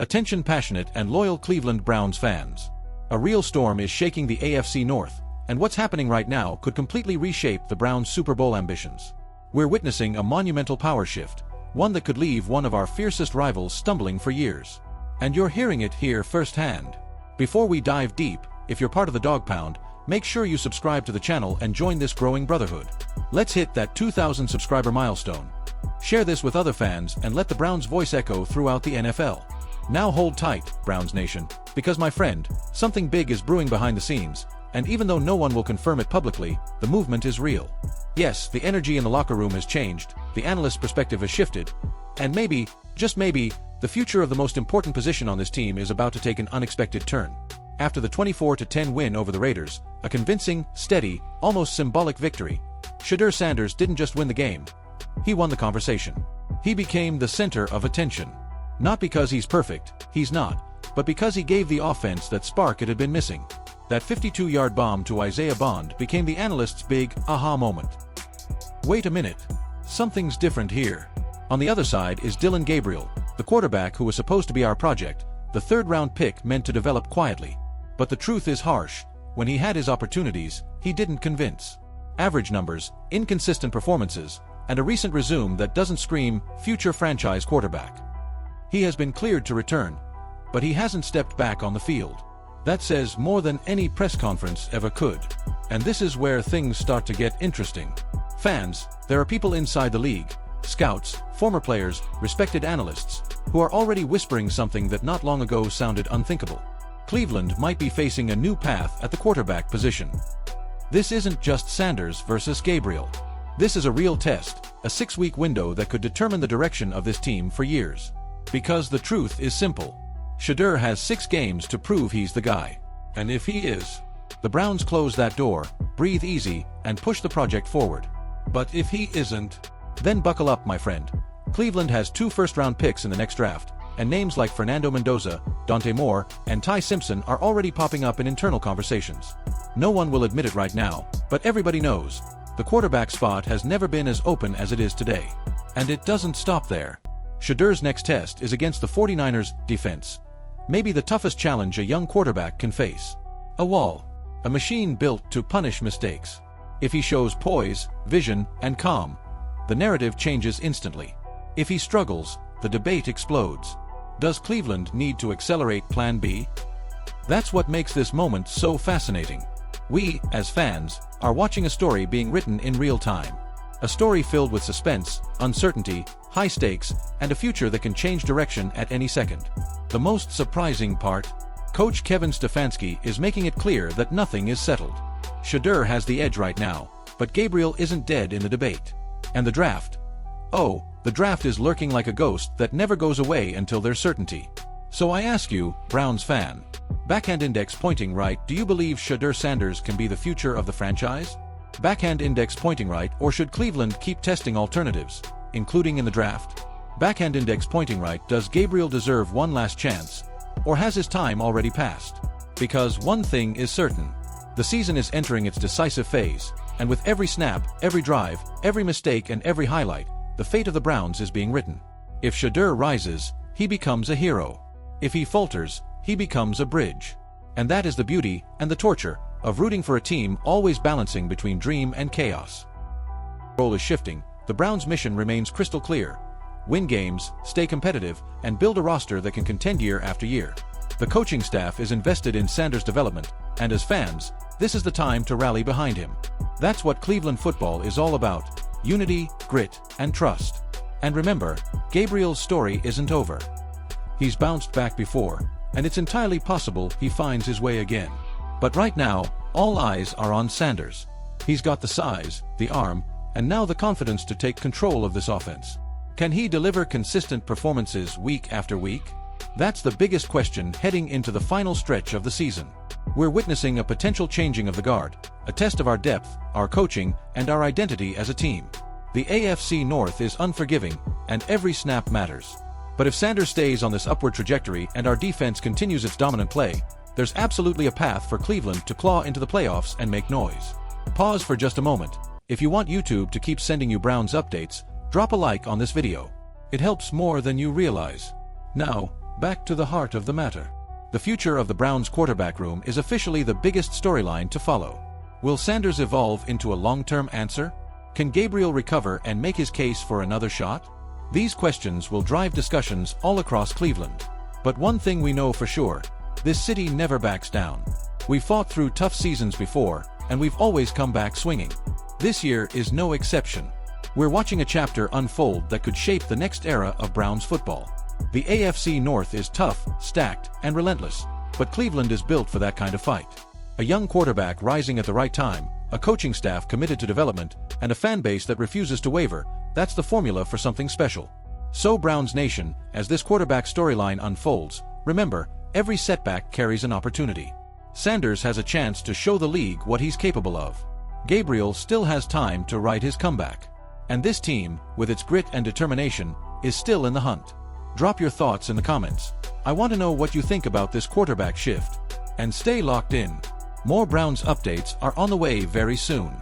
Attention passionate and loyal Cleveland Browns fans. A real storm is shaking the AFC North, and what's happening right now could completely reshape the Browns' Super Bowl ambitions. We're witnessing a monumental power shift, one that could leave one of our fiercest rivals stumbling for years. And you're hearing it here firsthand. Before we dive deep, if you're part of the Dog Pound, make sure you subscribe to the channel and join this growing brotherhood. Let's hit that 2,000 subscriber milestone. Share this with other fans and let the Browns' voice echo throughout the NFL. Now hold tight, Browns Nation, because my friend, something big is brewing behind the scenes, and even though no one will confirm it publicly, the movement is real. Yes, the energy in the locker room has changed, the analyst's perspective has shifted, and maybe, just maybe, the future of the most important position on this team is about to take an unexpected turn. After the 24-10 win over the Raiders, a convincing, steady, almost symbolic victory, Shedeur Sanders didn't just win the game. He won the conversation. He became the center of attention. Not because he's perfect, he's not, but because he gave the offense that spark it had been missing. That 52-yard bomb to Isaiah Bond became the analyst's big aha moment. Wait a minute. Something's different here. On the other side is Dillon Gabriel, the quarterback who was supposed to be our project, the third-round pick meant to develop quietly. But the truth is harsh. When he had his opportunities, he didn't convince. Average numbers, inconsistent performances, and a recent resume that doesn't scream future franchise quarterback. He has been cleared to return, but he hasn't stepped back on the field. That says more than any press conference ever could. And this is where things start to get interesting. Fans, there are people inside the league, scouts, former players, respected analysts, who are already whispering something that not long ago sounded unthinkable. Cleveland might be facing a new path at the quarterback position. This isn't just Sanders versus Gabriel. This is a real test, a 6-week window that could determine the direction of this team for years. Because the truth is simple. Shedeur has 6 games to prove he's the guy. And if he is, the Browns close that door, breathe easy, and push the project forward. But if he isn't, then buckle up, my friend. Cleveland has 2 first-round picks in the next draft, and names like Fernando Mendoza, Dante Moore, and Ty Simpson are already popping up in internal conversations. No one will admit it right now, but everybody knows. The quarterback spot has never been as open as it is today. And it doesn't stop there. Shedeur's next test is against the 49ers' defense. Maybe the toughest challenge a young quarterback can face. A wall. A machine built to punish mistakes. If he shows poise, vision, and calm, the narrative changes instantly. If he struggles, the debate explodes. Does Cleveland need to accelerate Plan B? That's what makes this moment so fascinating. We, as fans, are watching a story being written in real time. A story filled with suspense, uncertainty, high stakes, and a future that can change direction at any second. The most surprising part? Coach Kevin Stefanski is making it clear that nothing is settled. Shedeur has the edge right now, but Gabriel isn't dead in the debate. And the draft? Oh, the draft is lurking like a ghost that never goes away until there's certainty. So I ask you, Browns fan, backhand index pointing right, do you believe Shedeur Sanders can be the future of the franchise? Backhand index pointing right, or should Cleveland keep testing alternatives, including in the draft? Backhand index pointing right, does Gabriel deserve one last chance, or has his time already passed? Because one thing is certain. The season is entering its decisive phase, and with every snap, every drive, every mistake and every highlight, the fate of the Browns is being written. If Shedeur rises, he becomes a hero. If he falters, he becomes a bridge. And that is the beauty and the torture of rooting for a team always balancing between dream and chaos. The role is shifting, the Browns' mission remains crystal clear. Win games, stay competitive, and build a roster that can contend year after year. The coaching staff is invested in Sanders' development, and as fans, this is the time to rally behind him. That's what Cleveland football is all about: unity, grit, and trust. And remember, Gabriel's story isn't over. He's bounced back before, and it's entirely possible he finds his way again. But right now, all eyes are on Sanders. He's got the size, the arm, and now the confidence to take control of this offense. Can he deliver consistent performances week after week? That's the biggest question heading into the final stretch of the season. We're witnessing a potential changing of the guard, a test of our depth, our coaching, and our identity as a team. The AFC North is unforgiving, and every snap matters. But if Sanders stays on this upward trajectory and our defense continues its dominant play, there's absolutely a path for Cleveland to claw into the playoffs and make noise. Pause for just a moment. If you want YouTube to keep sending you Browns updates, drop a like on this video. It helps more than you realize. Now, back to the heart of the matter. The future of the Browns quarterback room is officially the biggest storyline to follow. Will Sanders evolve into a long-term answer? Can Gabriel recover and make his case for another shot? These questions will drive discussions all across Cleveland. But one thing we know for sure, this city never backs down. We fought through tough seasons before, and we've always come back swinging. This year is no exception. We're watching a chapter unfold that could shape the next era of Browns football. The AFC North is tough, stacked, and relentless, but Cleveland is built for that kind of fight. A young quarterback rising at the right time, a coaching staff committed to development, and a fan base that refuses to waver, that's the formula for something special. So Browns Nation, as this quarterback storyline unfolds, remember, every setback carries an opportunity. Sanders has a chance to show the league what he's capable of. Gabriel still has time to write his comeback. And this team, with its grit and determination, is still in the hunt. Drop your thoughts in the comments. I want to know what you think about this quarterback shift. And stay locked in. More Browns updates are on the way very soon.